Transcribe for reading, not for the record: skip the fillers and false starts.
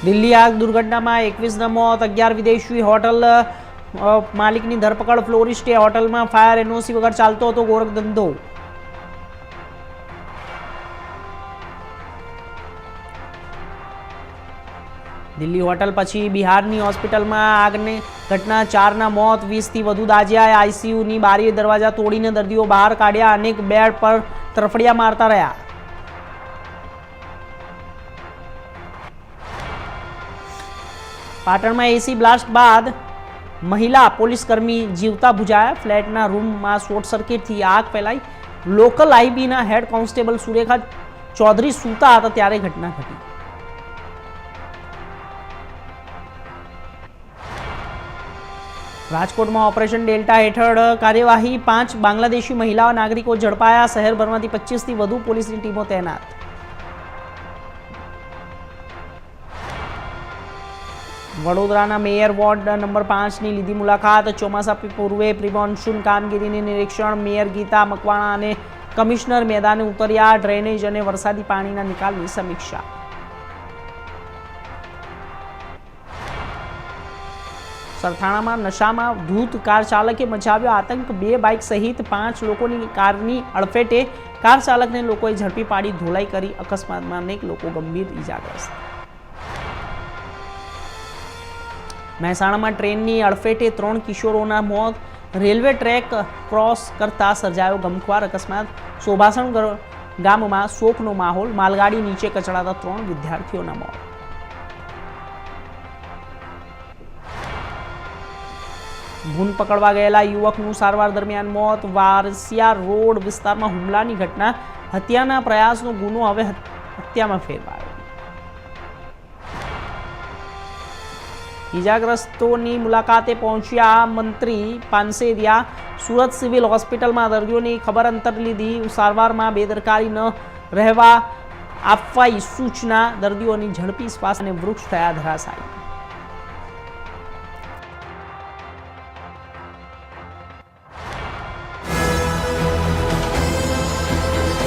દિલ્હી આગ દુર્ઘટનામાં 21 મોત, 11 વિદેશી. હોટલ માલિકની ધરપકડ. ફ્લોરિસ્ટે હોટલમાં ફાયર એનઓસી વગર ચાલતો હતો ગોરખધંધો. દિલ્હી હોટલ પછી બિહારની હોસ્પિટલમાં આગની ઘટના, 4ના મોત, 20થી વધુ દાઝ્યા. આઈસીયુની બારી દરવાજા તોડીને દર્દીઓ બહાર કાઢ્યા. અનેક બેડ પર તરફડિયા મારતા રહ્યા. પાટણમાં એસી બ્લાસ્ટ બાદ મહિલા પોલીસકર્મી જીવતા બુજાયા. ફ્લેટના રૂમમાં શોર્ટ સર્કિટથી આગ ફેલાઈ. લોકલ આઈબીના હેડ કોન્સ્ટેબલ સુરેખા ચૌધરી સૂતા હતા ત્યારે ઘટના ઘટી. રાજકોટમાં ઓપરેશન ડેલ્ટા હેઠળ કાર્યવાહી, 5 બાંગ્લાદેશી મહિલા નાગરિકો ઝડપાયા. શહેરભરમાંથી 25થી વધુ પોલીસની ટીમો તૈનાત. વડોદરાના મેયર વોર્ડ નંબર 5ની લીધી મુલાકાત. ચોમાસા પૂર્વે પ્રિમોન્સૂન કામગીરીની નિરીક્ષણ. મેયર ગીતા મકવાણા અને કમિશનર મેદાને ઉતર્યા. ડ્રેનેજ અને વરસાદી પાણીના નિકાલની સમીક્ષા. સરથાણામાં નશામાં ધૂત કાર ચાલકે મચાવ્યો આતંક. 2 બાઇક સહિત 5 લોકોની કારની અડફેટે. કાર ચાલકને લોકોએ ઝડપી પાડી ધોલાઈ કરી. અકસ્માતમાં અનેક લોકો ગંભીર ઇજાગ્રસ્ત. મહેસાણામાં ટ્રેનની અડફેટે 3 કિશોરોના મોત. રેલવે ટ્રેક ક્રોસ કરતા સર્જાયો ગમખ્વાર અકસ્માત. સોભાસણ ગામમાં શોકનો માહોલ. માલગાડી નીચે કચડાતા 3 વિદ્યાર્થીઓના મોત. ભૂન પકડવા ગયેલા યુવકનું સારવાર દરમિયાન મોત. વારસિયા રોડ વિસ્તારમાં હુમલાની ઘટના. હત્યાના પ્રયાસનો ગુનો હવે હત્યામાં ફેરવાયો. ઇજાગ્રસ્તોની મુલાકાતે પહોંચ્યા મંત્રી પાનસેરિયા. સુરત સિવિલ હોસ્પિટલમાં દર્દીઓની ખબર અંતર લીધી. સારવારમાં બેદરકારી ન રહેવા આપવાઈ સૂચના. દર્દીઓની ઝડપી શ્વાસ અને વૃક્ષ થયા ધરાશાયી.